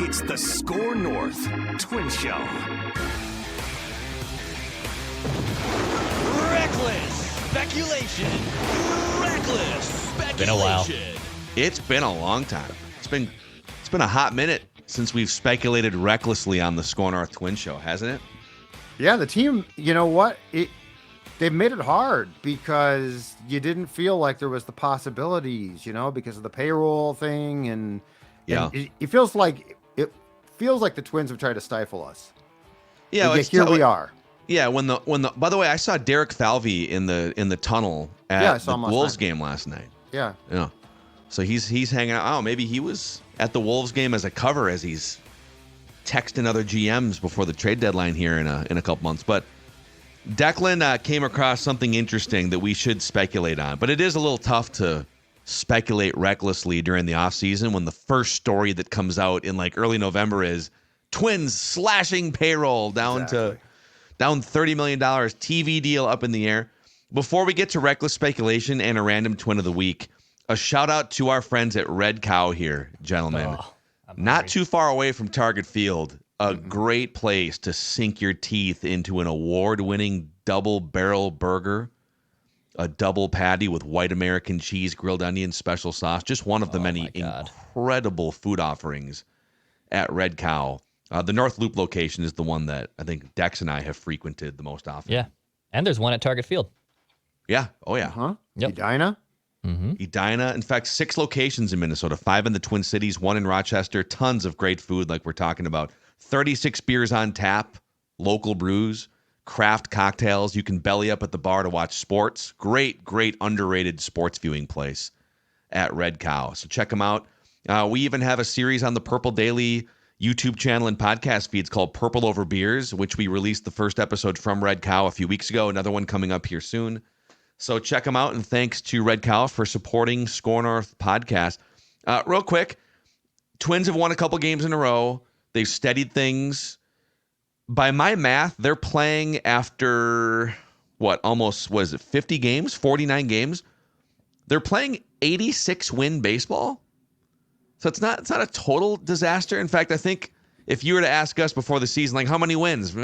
It's the Score North Twin Show. Reckless speculation. Reckless speculation. Been a while. It's been a long time. It's been a hot minute since we've speculated recklessly on the Score North Twin Show, hasn't it? Yeah, the team, you know what? They've made it hard because you didn't feel like there was the possibilities, because of the payroll thing, and it feels like the Twins have tried to stifle us. Yeah, here we are. Yeah, when the by the way, I saw Derek Falvey in the tunnel at the Wolves game last night. Yeah. Yeah. So he's hanging out. Oh, maybe he was at the Wolves game as a cover as he's texting other GMs before the trade deadline here in a couple months. But Declan came across something interesting that we should speculate on. But it is a little tough to speculate recklessly during the offseason when the first story that comes out in like early November is Twins slashing payroll down $30 million, TV deal up in the air. Before we get to reckless speculation and a random Twin of the Week, a shout out to our friends at Red Cow here, gentlemen. Not too far away from Target Field. A great place to sink your teeth into an award-winning double barrel burger, a double patty with white American cheese, grilled onion, special sauce. Just one of the many incredible food offerings at Red Cow. The North Loop location is the one that I think Dex and I have frequented the most often. Yeah, and there's one at Target Field. Yeah. Oh, yeah. Uh-huh. Yep. Edina? Mm-hmm. Edina. In fact, 6 locations in Minnesota, 5 in the Twin Cities, 1 in Rochester. Tons of great food like we're talking about. 36 beers on tap, local brews, craft cocktails. You can belly up at the bar to watch sports. Great underrated sports viewing place at Red Cow. So check them out. We even have a series on the Purple Daily YouTube channel and podcast feeds called Purple Over Beers, which we released the first episode from Red Cow a few weeks ago. Another one coming up here soon. So check them out, and thanks to Red Cow for supporting Score North podcast. Real quick, Twins have won a couple games in a row. They've steadied things. By my math, they're playing after, almost, 50 games? 49 games? They're playing 86-win baseball? So it's not a total disaster. In fact, I think if you were to ask us before the season, like, how many wins?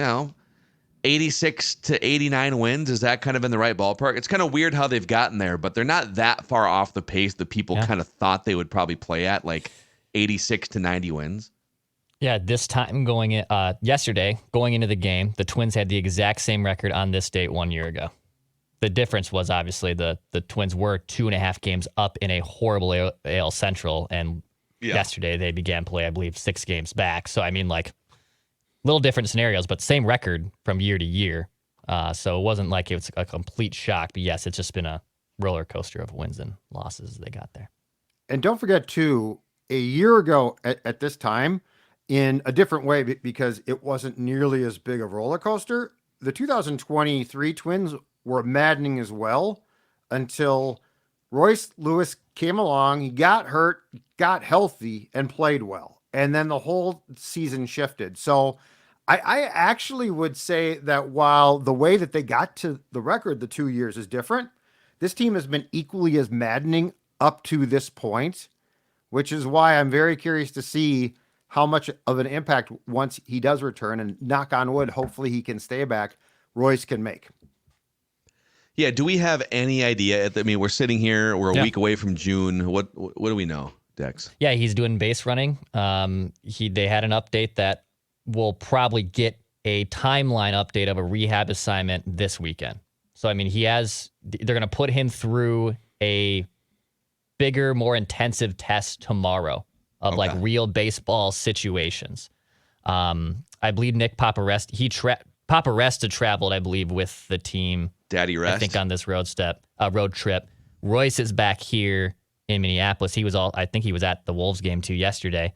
86 to 89 wins. Is that kind of in the right ballpark? It's kind of weird how they've gotten there, but they're not that far off the pace that people kind of thought they would probably play at, like 86 to 90 wins. Yeah, this time yesterday, going into the game, the Twins had the exact same record on this date 1 year ago. The difference was obviously the Twins were 2.5 games up in a horrible AL Central, and yesterday they began play, I believe, 6 games back. So, I mean, like, little different scenarios, but same record from year to year. So it wasn't like it was a complete shock. But yes, it's just been a roller coaster of wins and losses they got there. And don't forget, too, a year ago at this time, in a different way, because it wasn't nearly as big a roller coaster, the 2023 Twins were maddening as well until Royce Lewis came along. He got hurt, got healthy, and played well. And then the whole season shifted. So I actually would say that while the way that they got to the record, the 2 years, is different, this team has been equally as maddening up to this point, which is why I'm very curious to see how much of an impact, once he does return, and knock on wood, hopefully he can stay back, Royce can make. Yeah, do we have any idea? I mean, we're sitting here, we're a week away from June. What do we know, Dex? Yeah, he's doing base running. They had an update that we'll probably get a timeline update of a rehab assignment this weekend. So, I mean, they're going to put him through a bigger, more intensive test tomorrow of like real baseball situations. I believe Nick Paparesta, Paparesta traveled, I believe, with the team. Daddy Rest. I think on this road trip. Royce is back here in Minneapolis. I think he was at the Wolves game too yesterday.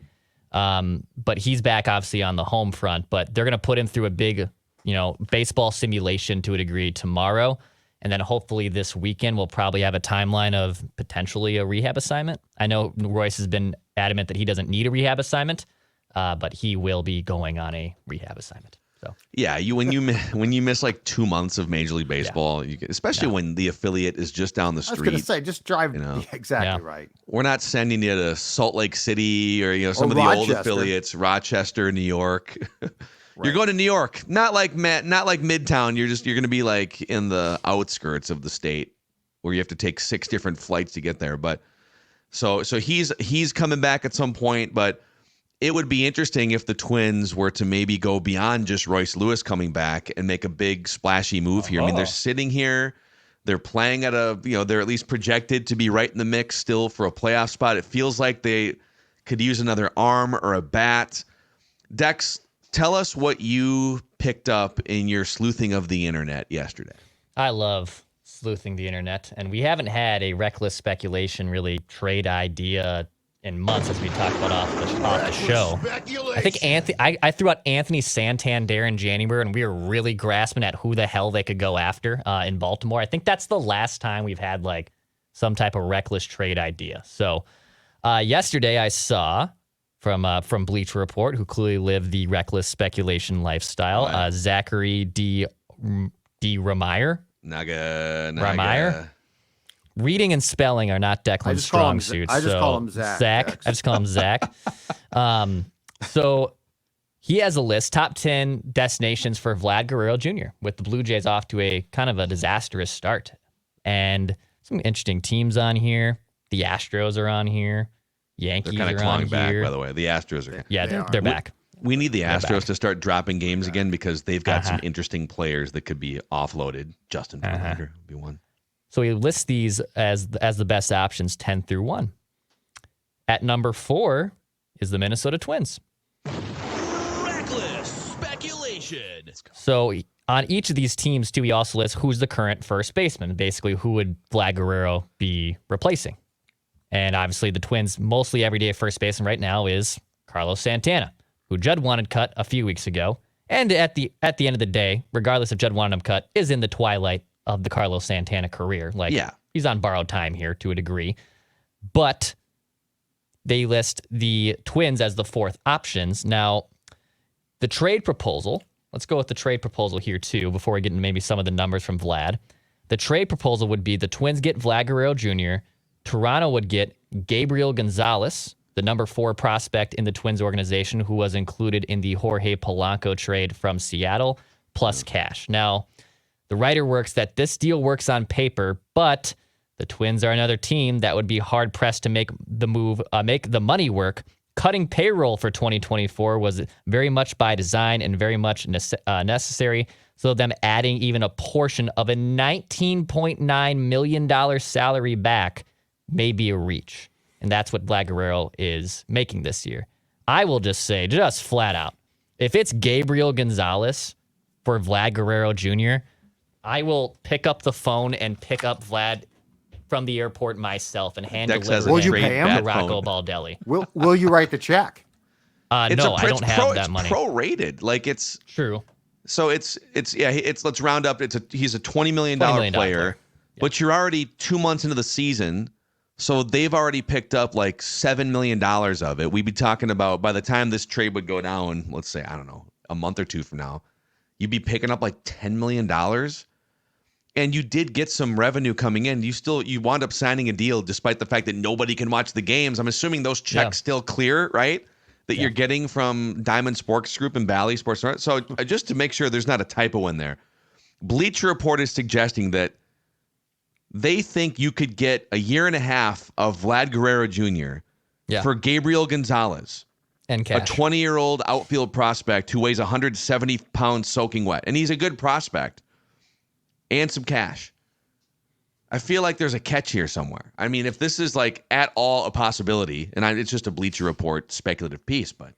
But he's back obviously on the home front, but they're going to put him through a big, baseball simulation to a degree tomorrow. And then hopefully this weekend we'll probably have a timeline of potentially a rehab assignment. I know Royce has been adamant that he doesn't need a rehab assignment, but he will be going on a rehab assignment. Yeah, when you miss like 2 months of Major League Baseball, especially when the affiliate is just down the I street. was going to say, just drive. Exactly Yeah. right. We're not sending you to Salt Lake City or some of the old affiliates, Rochester, New York. You're going to New York, not like Midtown. You're going to be like in the outskirts of the state where you have to take 6 different flights to get there. But so he's coming back at some point, but it would be interesting if the Twins were to maybe go beyond just Royce Lewis coming back and make a big splashy move here. I mean, they're sitting here, they're playing at they're at least projected to be right in the mix still for a playoff spot. It feels like they could use another arm or a bat. Dex, tell us what you picked up in your sleuthing of the internet yesterday. I love sleuthing the internet, and we haven't had a reckless speculation really trade idea in months, as we talked about off the show. I think I threw out Anthony Santander in January, and we were really grasping at who the hell they could go after in Baltimore. I think that's the last time we've had like some type of reckless trade idea. So yesterday I saw from Bleacher Report, who clearly live the reckless speculation lifestyle, Zachary D. Ramire. Ramire. Reading and spelling are not Declan's strong suits. I just call him Zach. I just call him Zach. So he has a list, top 10 destinations for Vlad Guerrero Jr., with the Blue Jays off to a kind of a disastrous start. And some interesting teams on here. The Astros are on here. Yankees they're kind of clawing back, by the way. The Astros are. Yeah, they're back. We need the Astros to start dropping games again because they've got some interesting players that could be offloaded. Justin Verlander would be one. So he lists these as the best options, 10 through 1. At number 4 is the Minnesota Twins. Reckless speculation. So on each of these teams, too, he also lists who's the current first baseman. Basically, who would Vlad Guerrero be replacing? And obviously, the Twins' mostly everyday first baseman right now is Carlos Santana, who Judd wanted cut a few weeks ago. And at the end of the day, regardless if Judd wanted him cut, is in the twilight of the Carlos Santana career. He's on borrowed time here to a degree. But they list the Twins as the 4th options. Now, the trade proposal, let's go with the trade proposal here too, before we get into maybe some of the numbers from Vlad. The trade proposal would be the Twins get Vlad Guerrero Jr., Toronto would get Gabriel Gonzalez, the number 4 prospect in the Twins organization, who was included in the Jorge Polanco trade from Seattle, plus cash. Now, the writer works that this deal works on paper, but the Twins are another team that would be hard-pressed to make the move, make the money work. Cutting payroll for 2024 was very much by design and very much necessary. So them adding even a portion of a $19.9 million salary back may be a reach. And that's what Vlad Guerrero is making this year. I will just say, just flat out, if it's Gabriel Gonzalez for Vlad Guerrero Jr., I will pick up the phone and pick up Vlad from the airport myself and hand deliver him to Rocco Baldelli. Will you write the check? No, I don't have that money. It's prorated. Like it's true. So it's let's round up. He's a $20 million player, but you're already 2 months into the season. So they've already picked up like $7 million of it. We'd be talking about, by the time this trade would go down, let's say, I don't know, a month or two from now, you'd be picking up like $10 million. And you did get some revenue coming in. You wound up signing a deal despite the fact that nobody can watch the games. I'm assuming those checks still clear, right? That you're getting from Diamond Sports Group and Bally Sports. So just to make sure there's not a typo in there, Bleacher Report is suggesting that they think you could get a year and a half of Vlad Guerrero Jr. For Gabriel Gonzalez, and cash. A 20-year-old outfield prospect who weighs 170 pounds soaking wet. And he's a good prospect. And some cash. I feel like there's a catch here somewhere. I mean, if this is like at all a possibility, and it's just a Bleacher Report speculative piece, but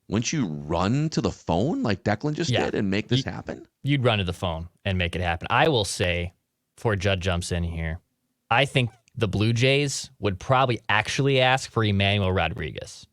wouldn't you run to the phone like Declan just did and make this happen? You'd run to the phone and make it happen. I will say, before Judd jumps in here, I think the Blue Jays would probably actually ask for Emmanuel Rodriguez,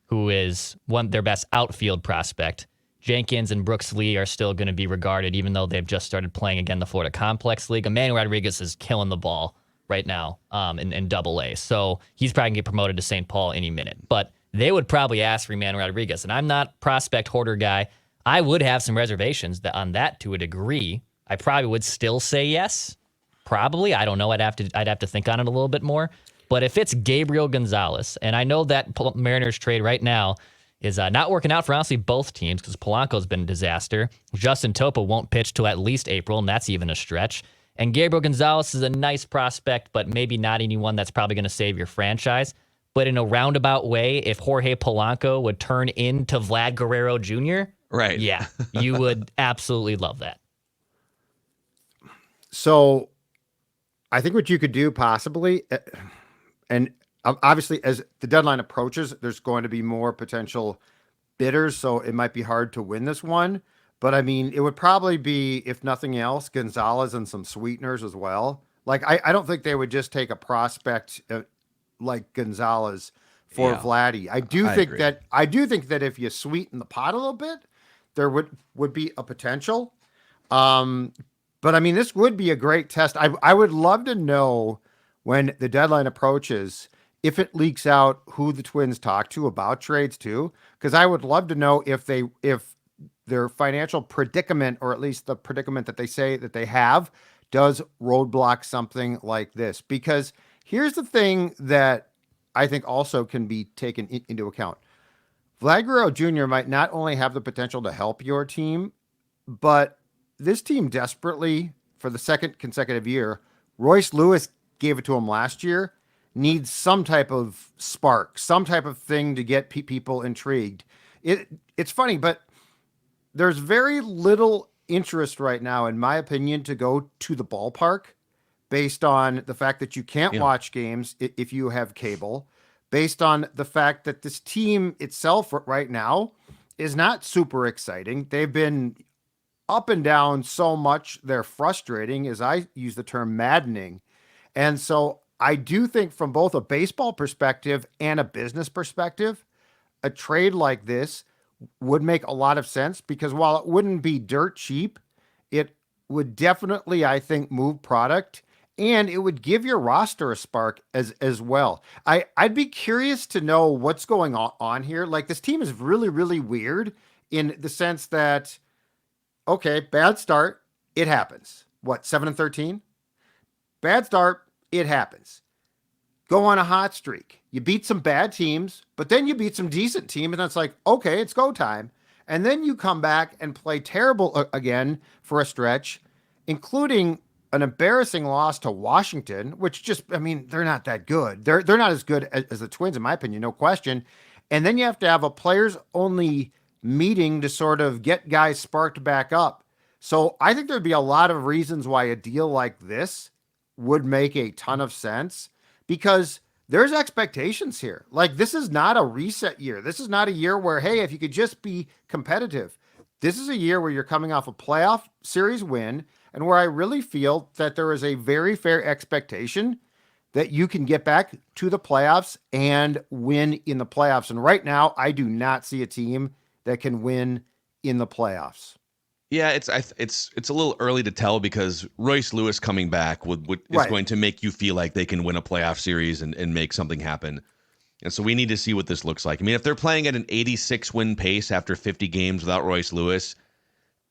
who is their best outfield prospect. Jenkins and Brooks Lee are still going to be regarded, even though they've just started playing again the Florida Complex League. Emmanuel Rodriguez is killing the ball right now in Double-A. So he's probably going to get promoted to St. Paul any minute. But they would probably ask for Emmanuel Rodriguez. And I'm not prospect hoarder guy. I would have some reservations on that to a degree. I probably would still say yes. Probably. I don't know. I'd have to think on it a little bit more. But if it's Gabriel Gonzalez, and I know that Mariners trade right now is not working out for honestly both teams because Polanco's been a disaster. Justin Topa won't pitch till at least April, and that's even a stretch. And Gabriel Gonzalez is a nice prospect, but maybe not anyone that's probably going to save your franchise. But in a roundabout way, if Jorge Polanco would turn into Vlad Guerrero Jr., right? Yeah, you would absolutely love that. So I think what you could do possibly, and obviously as the deadline approaches, there's going to be more potential bidders, so it might be hard to win this one. But I mean, it would probably be, if nothing else, Gonzalez and some sweeteners as well. Like, I don't think they would just take a prospect like Gonzalez for Vladdy. I do think that if you sweeten the pot a little bit, there would be a potential. But I mean, this would be a great test. I would love to know when the deadline approaches, if it leaks out who the Twins talk to about trades too, because I would love to know if their financial predicament, or at least the predicament that they say that they have, does roadblock something like this. Because here's the thing that I think also can be taken into account. Vlad Guerrero Jr. might not only have the potential to help your team, but this team desperately, for the second consecutive year, Royce Lewis gave it to him last year, needs some type of spark, some type of thing to get people intrigued. It's funny, but there's very little interest right now, in my opinion, to go to the ballpark based on the fact that you can't watch games if you have cable, based on the fact that this team itself right now is not super exciting. They've been up and down so much, they're frustrating, as I use the term maddening. And so I do think from both a baseball perspective and a business perspective, a trade like this would make a lot of sense, because while it wouldn't be dirt cheap, it would definitely, I think, move product, and it would give your roster a spark as well. I'd be curious to know what's going on here. Like, this team is really, really weird in the sense that, okay, bad start, it happens. What, 7-13? Bad start, it happens. Go on a hot streak. You beat some bad teams, but then you beat some decent teams, and it's like, okay, it's go time. And then you come back and play terrible again for a stretch, including an embarrassing loss to Washington, which just, I mean, they're not that good. They're not as good as the Twins, in my opinion, no question. And then you have to have a players-only meeting to sort of get guys sparked back up. So I think there'd be a lot of reasons why a deal like this would make a ton of sense, because there's expectations here. Like, this is not a reset year. This is not a year where, hey, if you could just be competitive. This is a year where you're coming off a playoff series win, and where I really feel that there is a very fair expectation that you can get back to the playoffs and win in the playoffs. And right now, I do not see a team that can win in the playoffs. Yeah, it's a little early to tell, because Royce Lewis coming back is going to make you feel like they can win a playoff series and make something happen. And so we need to see what this looks like. I mean, if they're playing at an 86 win pace after 50 games without Royce Lewis,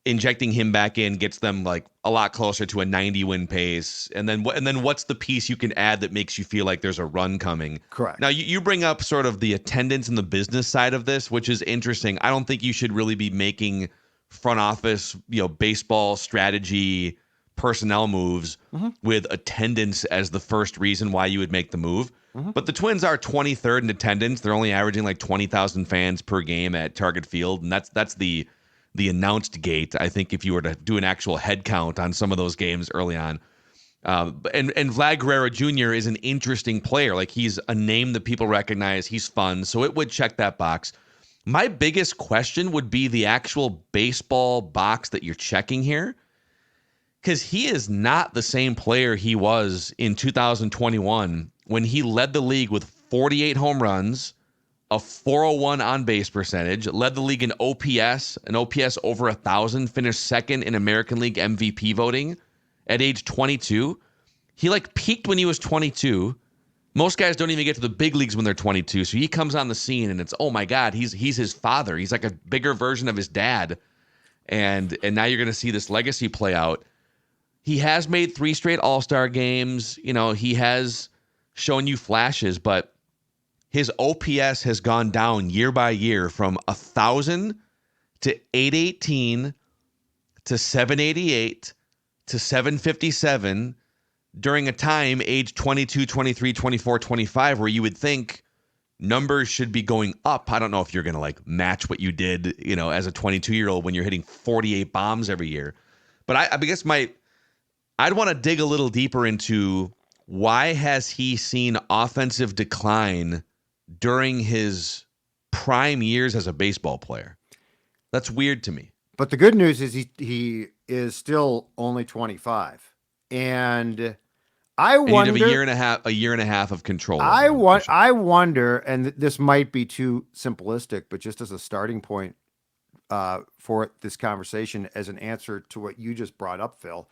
injecting him back in gets them like a lot closer to a 90 win pace. And then what's the piece you can add that makes you feel like there's a run coming? Correct. Now you bring up sort of the attendance and the business side of this, which is interesting. I don't think you should really be making front office, baseball strategy, personnel moves with attendance as the first reason why you would make the move. But the Twins are 23rd in attendance. They're only averaging like 20,000 fans per game at Target Field, and that's the announced gate. I think if you were to do an actual head count on some of those games early on. And Vlad Guerrero Jr. is an interesting player. Like, he's a name that people recognize. He's fun, so it would check that box. My biggest question would be the actual baseball box that you're checking here, because he is not the same player he was in 2021 when he led the league with 48 home runs, a 401 on-base percentage, led the league in OPS, an OPS over 1,000, finished second in American League MVP voting at age 22. He peaked when he was 22. Most guys don't even get to the big leagues when they're 22. So he comes on the scene and it's, oh my God, he's his father. He's like a bigger version of his dad. And now you're going to see this legacy play out. He has made 3 straight All-Star games. He has shown you flashes, but his OPS has gone down year by year from 1,000 to 818 to 788 to 757 during a time, age 22, 23, 24, 25, where you would think numbers should be going up. I don't know if you're going to match what you did, as a 22-year-old when you're hitting 48 bombs every year. But I guess I'd want to dig a little deeper into why has he seen offensive decline during his prime years as a baseball player? That's weird to me. But the good news is he is still only 25. And I wonder, you'd have a year and a half of control. I wonder, and this might be too simplistic, but just as a starting point for this conversation, as an answer to what you just brought up, Phil,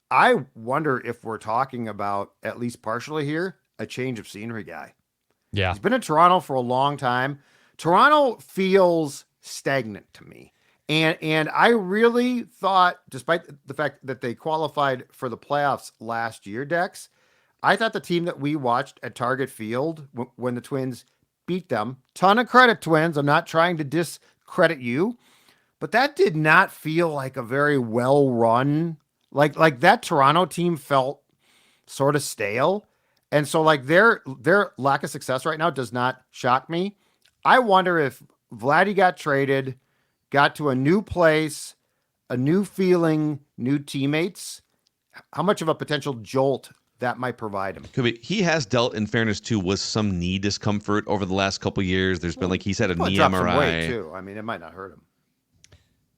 I wonder if we're talking about, at least partially here, a change of scenery guy. Yeah. He's been in Toronto for a long time. Toronto feels stagnant to me. And I really thought, despite the fact that they qualified for the playoffs last year, Dex, I thought the team that we watched at Target Field when the Twins beat them, ton of credit, Twins. I'm not trying to discredit you, but that did not feel like a very well-run, like that Toronto team felt sort of stale. And so their lack of success right now does not shock me. I wonder if Vladdy got traded, got to a new place, a new feeling, new teammates, how much of a potential jolt that might provide him. Could be. He has dealt, in fairness, too, with some knee discomfort over the last couple of years. There's been, like he said, a knee drop MRI. some weight too. I mean, it might not hurt him.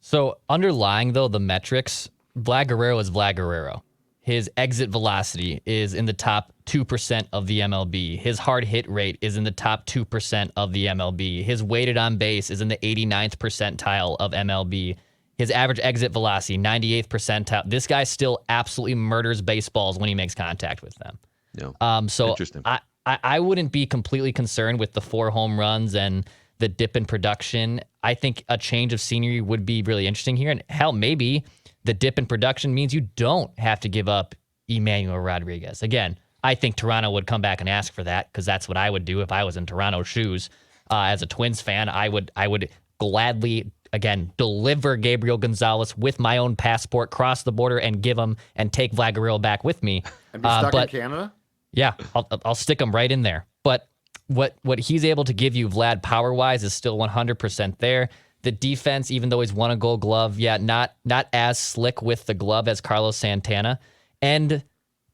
So underlying, though, the metrics, Vlad Guerrero is Vlad Guerrero. His exit velocity is in the top 2% of the MLB. His hard hit rate is in the top 2% of the MLB. His weighted on base is in the 89th percentile of MLB. His average exit velocity, 98th percentile. This guy still absolutely murders baseballs when he makes contact with them. Yeah. So Interesting. I wouldn't be completely concerned with the 4 home runs and the dip in production. I think a change of scenery would be really interesting here. And hell, maybe the dip in production means you don't have to give up Emmanuel Rodriguez. Again, I think Toronto would come back and ask for that because that's what I would do if I was in Toronto's shoes. As a Twins fan, I would gladly, again, deliver Gabriel Gonzalez with my own passport, cross the border, and give him and take Vlad Guerrero back with me. And be stuck in Canada? Yeah, I'll stick him right in there. But what he's able to give you, Vlad, power-wise, is still 100% there. The defense, even though he's won a Gold Glove, not as slick with the glove as Carlos Santana. And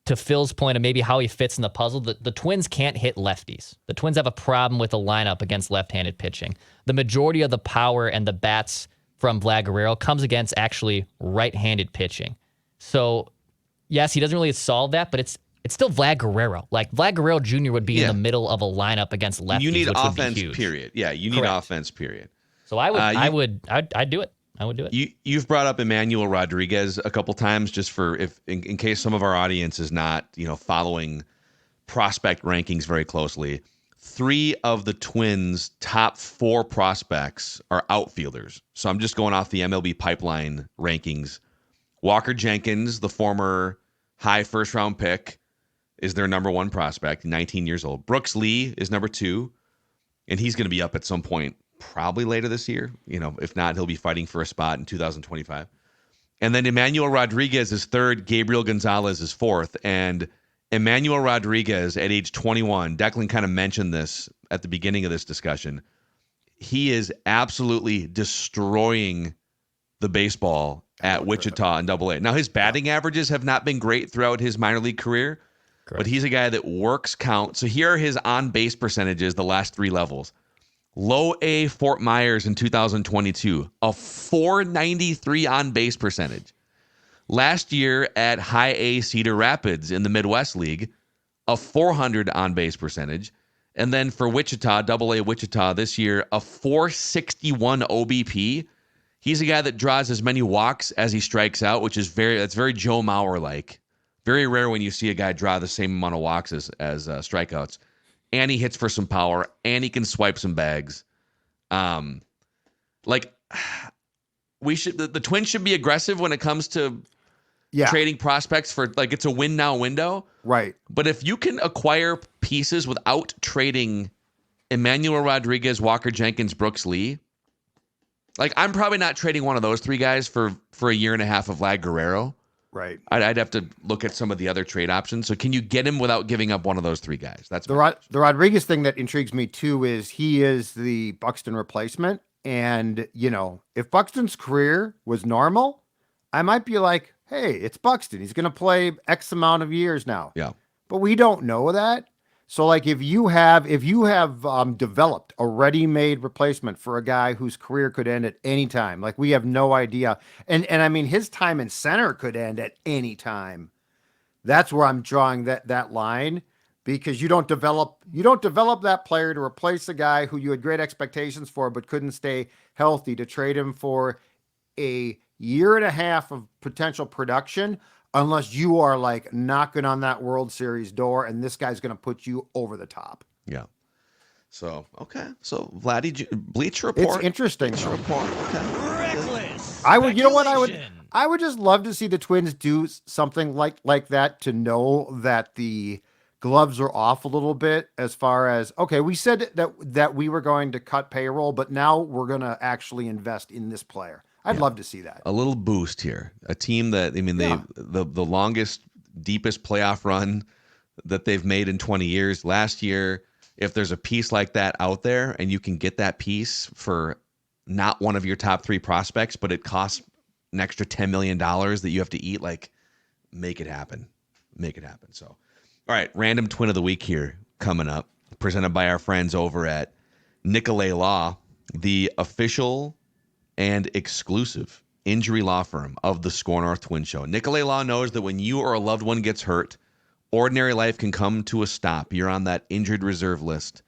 to Phil's point of maybe how he fits in the puzzle, the Twins can't hit lefties. The Twins have a problem with the lineup against left-handed pitching. The majority of the power and the bats from Vlad Guerrero comes against actually right-handed pitching. So, yes, he doesn't really solve that, but it's still Vlad Guerrero. Like, Vlad Guerrero Jr. would be in the middle of a lineup against lefties, You need which offense, would be huge. period. Yeah, you need Correct. offense, period. So I'd do it. I would do it. You've brought up Emmanuel Rodriguez a couple times, just for in case some of our audience is not following prospect rankings very closely. 3 of the Twins' top 4 prospects are outfielders. So I'm just going off the MLB pipeline rankings. Walker Jenkins, the former high first-round pick, is their number 1 prospect, 19 years old. Brooks Lee is number 2, and he's going to be up at some point, probably later this year. If not, he'll be fighting for a spot in 2025. And then Emmanuel Rodriguez is 3rd. Gabriel Gonzalez is 4th. And Emmanuel Rodriguez at age 21, Declan kind of mentioned this at the beginning of this discussion. He is absolutely destroying the baseball at Wichita in AA. Now, his batting averages have not been great throughout his minor league career, but he's a guy that works count. So here are his on-base percentages, the last 3 levels. Low A, Fort Myers in 2022, a 493 on-base percentage. Last year at High A, Cedar Rapids in the Midwest League, a 400 on-base percentage. And then for Wichita, AA Wichita this year, a 461 OBP. He's a guy that draws as many walks as he strikes out, which is that's very Joe Mauer-like. Very rare when you see a guy draw the same amount of walks as strikeouts. And he hits for some power, and he can swipe some bags. the Twins should be aggressive when it comes to trading prospects for like it's a win now window. Right. But if you can acquire pieces without trading Emmanuel Rodriguez, Walker Jenkins, Brooks Lee, like I'm probably not trading one of those three guys for a year and a half of Vlad Guerrero. Right. I'd have to look at some of the other trade options. So can you get him without giving up one of those three guys? That's the Rodriguez thing that intrigues me too is he is the Buxton replacement. And, if Buxton's career was normal, I might be like, hey, it's Buxton. He's going to play X amount of years now. Yeah. But we don't know that. So like if you have developed a ready-made replacement for a guy whose career could end at any time, like we have no idea. And I mean, his time in center could end at any time. That's where I'm drawing that line, because you don't develop that player to replace a guy who you had great expectations for, but couldn't stay healthy, to trade him for a year and a half of potential production, unless you are like knocking on that World Series door and this guy's going to put you over the top. Yeah. So, okay. So, Vladdy, Bleacher Report. It's interesting. Bleacher Report. Okay. Reckless. I would, speculation. I would just love to see the Twins do something like that, to know that the gloves are off a little bit, as far as, okay, we said that we were going to cut payroll, but now we're going to actually invest in this player. I'd love to see that. A little boost here. A team that, I mean, the longest, deepest playoff run that they've made in 20 years. Last year, if there's a piece like that out there and you can get that piece for not one of your top three prospects, but it costs an extra $10 million that you have to eat, like, make it happen. Make it happen. So, all right, random twin of the week here coming up, presented by our friends over at Nicolay Law, the official and exclusive injury law firm of the Score North Twin Show. Nicolay Law knows that when you or a loved one gets hurt, ordinary life can come to a stop. You're on that injured reserve list,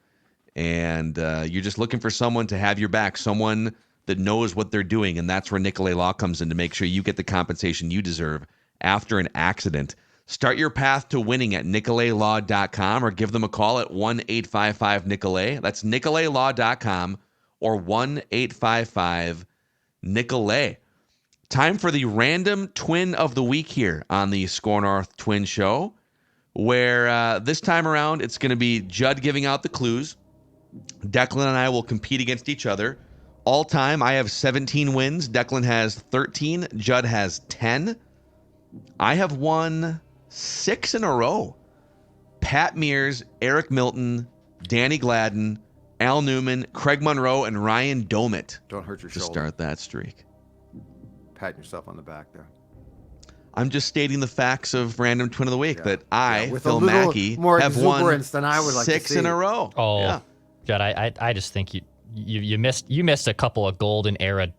and you're just looking for someone to have your back, someone that knows what they're doing, and that's where Nicolay Law comes in to make sure you get the compensation you deserve after an accident. Start your path to winning at nicolaylaw.com, or give them a call at 1-855-NICOLAY. That's nicolaylaw.com or 1-855-NICOLAY. Time for the random twin of the week here on the Score North Twin Show, where this time around it's going to be Judd giving out the clues. Declan and I will compete against each other. All time, I have 17 wins. Declan has 13. Judd has 10. I have won 6 in a row. Pat Mears, Eric Milton, Danny Gladden, Al Newman, Craig Monroe, and Ryan Domit. Don't hurt your to shoulder. start that streak. Patting yourself on the back there. I'm just stating the facts of Random Twin of the Week, that I, with Phil a little Mackey, more have won exuberance than I would like to 6 see. in a row. Oh, yeah. Judd, I just think you missed a couple of golden era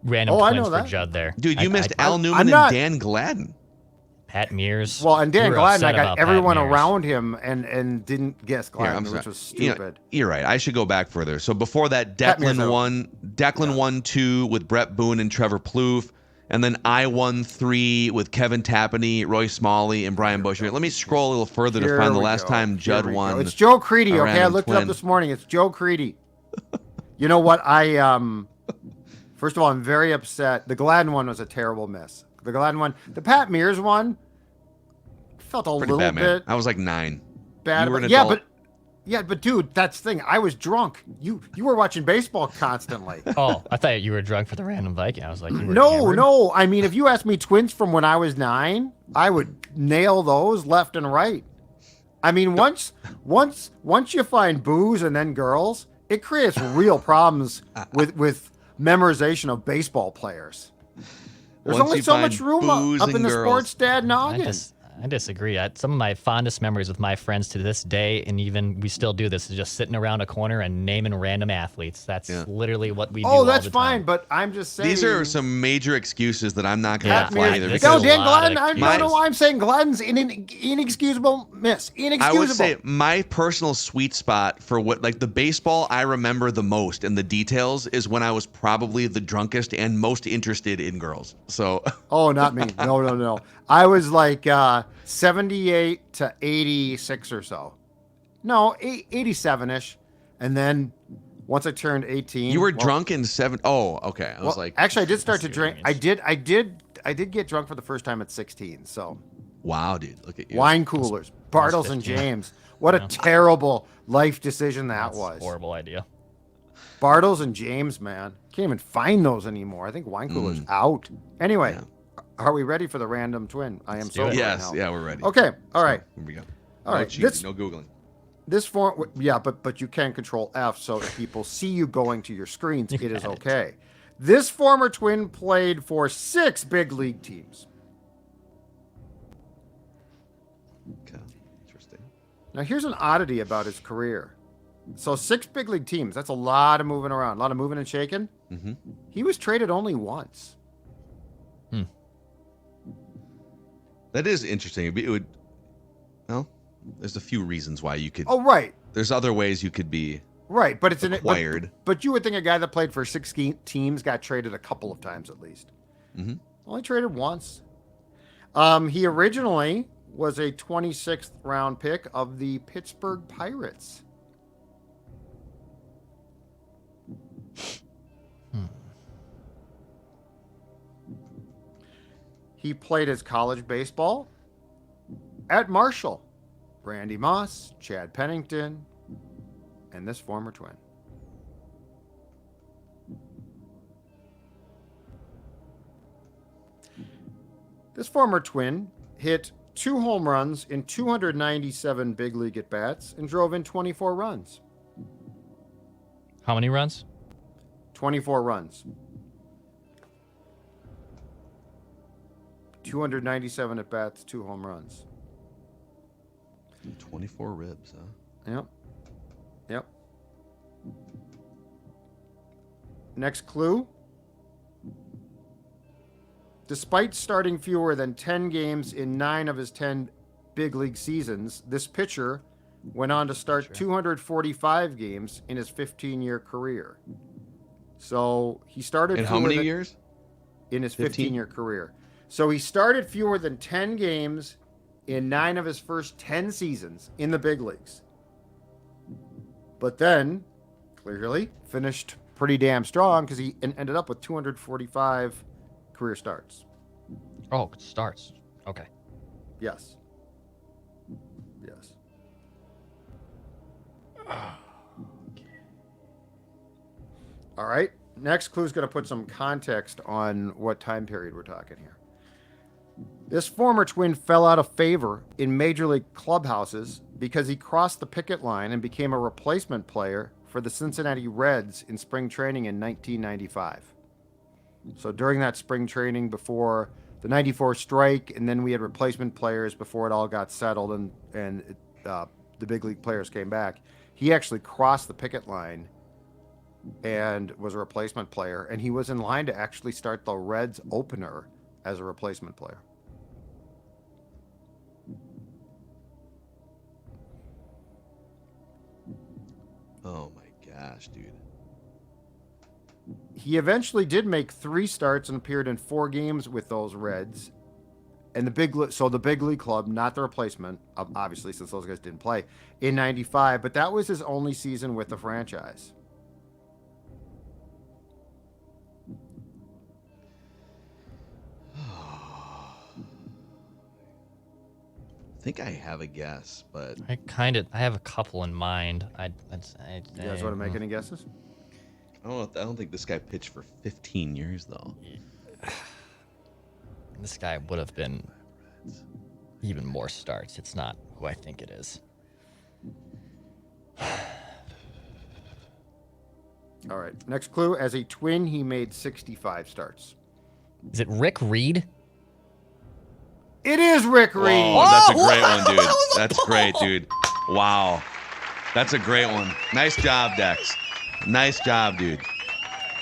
random twins for Judd there. Dude, you missed Al Newman and Dan Gladden. Pat Mears. Well, and Dan we were Gladden, I upset got about everyone Pat Mears. around him and didn't guess Gladden, which was stupid. You're right. I should go back further. So before that, Pat Mears, Declan won 2 with Brett Boone and Trevor Plouffe. And then I won 3 with Kevin Tapani, Roy Smalley, and Brian Busher. Let me scroll a little further to find the last time Judd won. It's Joe Creedy, okay? I looked it up twin. this morning. It's Joe Creedy. You know what? First of all, I'm very upset. The Gladden one was a terrible miss. The Gladden one. The Pat Mears one felt a Pretty little bad, man. bit I was like 9. bad. You were an yeah, adult. but dude, that's the thing. I was drunk. You were watching baseball constantly. Oh, I thought you were drunk for the random Viking. I was like, you were No. hammered? I mean, if you asked me twins from when I was 9, I would nail those left and right. I mean, once you find booze and then girls, it creates real problems with memorization of baseball players. There's Once only you so find much room booze up in and the girls. sports dad noggin. I disagree. Some of my fondest memories with my friends to this day, and even we still do this, is just sitting around a corner and naming random athletes. That's literally what we do. Oh, that's all the fine, time. but I'm just saying. These are some major excuses that I'm not going to Yeah, apply Mears- either. this No, is a Dan lot of Gladden. I don't excuses. know why I'm saying Gladden's inexcusable miss. Inexcusable. I would say my personal sweet spot for what, like, the baseball I remember the most and the details is when I was probably the drunkest and most interested in girls. So Oh, not me. No. I was like 78 to 86 or so. No, 87-ish. And then Once I turned 18. You were drunk in 7. Oh, okay. I was like, actually, I did start to see what drink. it I did get drunk for the first time at 16. So wow, dude, look at you. wine coolers, Bartles and 15. James. What a terrible life decision that That's was. a horrible idea. Bartles and James, man. Can't even find those anymore. I think wine coolers out. Anyway, are we ready for the random twin? I am do so it. Yes, yeah, we're ready. Okay, all right. Here we go. All No right, cheating, this- no googling. This form, yeah, but you can control F, so if people see you going to your screens, it is okay. This former twin played for 6 big league teams. Okay, interesting. Now, here's an oddity about his career. So 6 big league teams, that's a lot of moving around, a lot of moving and shaking. Mm-hmm. He was traded only once. That is interesting. It would. Well, there's a few reasons why you could. Oh, right. There's other ways you could be. Right, but it's acquired. But you would think a guy that played for 6 teams got traded a couple of times at least. Mm-hmm. Only traded once. He originally was a 26th round pick of the Pittsburgh Pirates. He played his college baseball at Marshall. Randy Moss, Chad Pennington, and this former twin. This former twin hit 2 home runs in 297 big league at-bats and drove in 24 runs. How many runs? 24 runs. 297 at-bats, 2 home runs. 24 ribs, huh? Yep. Yep. Next clue. Despite starting fewer than 10 games in 9 of his 10 big league seasons, this pitcher went on to start 245 games in his 15-year career. So he started In how many years? In his 15? 15-year career. So he started fewer than 10 games in 9 of his first 10 seasons in the big leagues. But then, clearly, finished pretty damn strong because he ended up with 245 career starts. Oh, starts. Okay. Yes. Yes. All right. Next clue is going to put some context on what time period we're talking here. This former twin fell out of favor in major league clubhouses because he crossed the picket line and became a replacement player for the Cincinnati Reds in spring training in 1995. So during that spring training before the 94 strike, and then we had replacement players before it all got settled and the big league players came back, he actually crossed the picket line and was a replacement player, and he was in line to actually start the Reds opener as a replacement player. Oh my gosh, dude. He eventually did make 3 starts and appeared in 4 games with those Reds. And the big league club, not the replacement, obviously, since those guys didn't play, in 95, but that was his only season with the franchise. I think I have a guess, but I have a couple in mind. You guys want to make any guesses? I don't think this guy pitched for 15 years though. This guy would have been even more starts. It's not who I think it is. All right. Next clue. As a twin, he made 65 starts. Is it Rick Reed? It is Rick Reed. Oh, that's a great one, dude. That's great, dude. Wow. That's a great one. Nice job, Dex. Nice job, dude.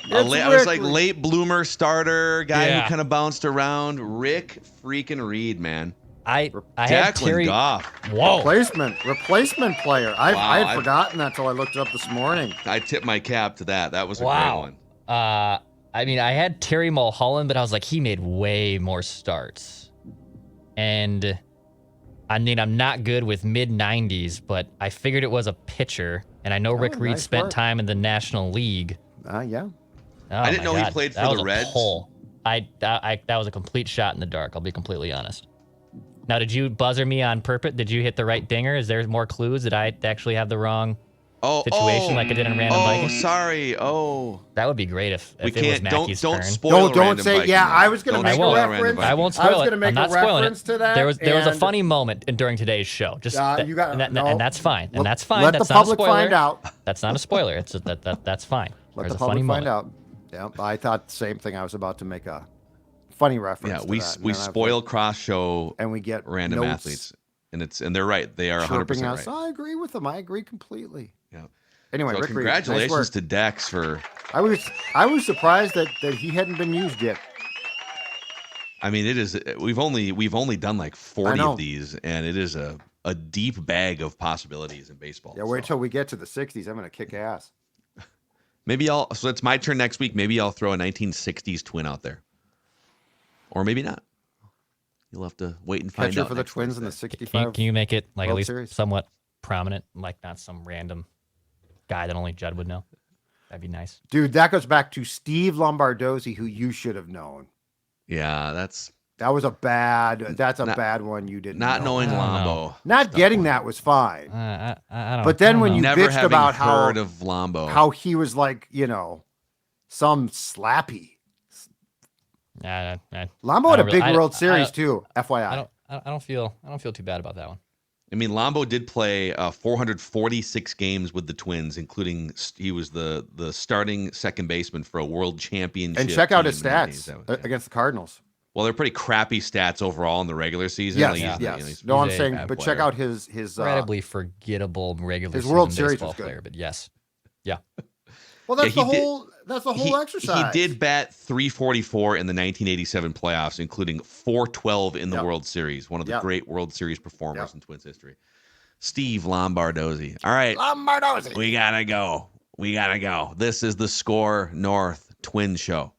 I was like late bloomer starter, guy Yeah. who kind of bounced around. Rick freaking Reed, man. I had Declan Terry. Goff. Whoa. Replacement player. I Wow, had forgotten that till I looked it up this morning. I tip my cap to that. That was a great Wow. one. I mean, I had Terry Mulholland, but I was like, he made way more starts. And I mean, I'm not good with mid-90s, but I figured it was a pitcher, and I know Rick Reed nice spent work. time in the National League. Yeah. Oh, I didn't my know he God. played That for was the a Reds. pull. That was a complete shot in the dark. I'll be completely honest. Now, did you buzzer me on purpose? Did you hit the right dinger? Is there more clues? Did I actually have the wrong situation like I did in Random Viking? Sorry. That would be great if We it was can't. Mackey's Don't turn. spoil. Don't Random say. Viking Yeah, now. I was going to Don't make a spoil reference. Random I Viking. won't I was spoil going to it. make I'm a not spoiling reference it. to that. There was a and funny moment during today's show. Just you got and no. that's fine. And that's fine. Let That's the not public a spoiler. find out. That's not a spoiler. It's that's fine. Let There's the a funny public find moment. out. Yeah, I thought the same thing. I was about to make a funny reference. Yeah, to we that, and we then I was spoil like, cross show and we get random notes athletes, and they're right. They are 100% chirping us. right. I agree with them. I agree completely. Yeah. Anyway, So Rick Reed, congratulations nice work. to Dex for. I was surprised that he hadn't been used yet. I mean, it is. We've only done like 40 know. of these, and it is a deep bag of possibilities in baseball. Yeah, wait till we get to the 60s. I'm going to kick ass. Maybe so it's my turn next week. Maybe I'll throw a 1960s twin out there, or maybe not. You'll have to wait and find Catcher out. for the next Twins in the Wednesday. 65. Can you make it like World at least Series. somewhat prominent, like not some random guy that only Judd would know? That'd be nice. Dude, that goes back to Steve Lombardozzi, who you should have known. Yeah, that's That's a bad one you didn't not know. knowing I don't Lombo. Not getting that was fine. I don't. But then I don't when know. you Never bitched having about how heard of Lombo. he was like, some slappy. I Lambo had a don't big really- World I Series don't- too, FYI. I don't feel too bad about that one. I mean, Lombo did play 446 games with the Twins, including he was the starting second baseman for a World Championship. And check out his team in the stats 1987. against the Cardinals. Well, they're pretty crappy stats overall in the regular season. Yes, Like, he's- yes. he's- No, I'm he's a saying, bad but player. check out his Incredibly forgettable regular his season World Series baseball was good. player, but yes, yeah. Well, that's Yeah, the he did- whole exercise. He did bat 344 in the 1987 playoffs, including 412 in the Yep. World Series. One of the Yep. great World Series performers Yep. in Twins history. Steve Lombardozzi. All right. Lombardozzi. We gotta go. This is the Score North Twin Show.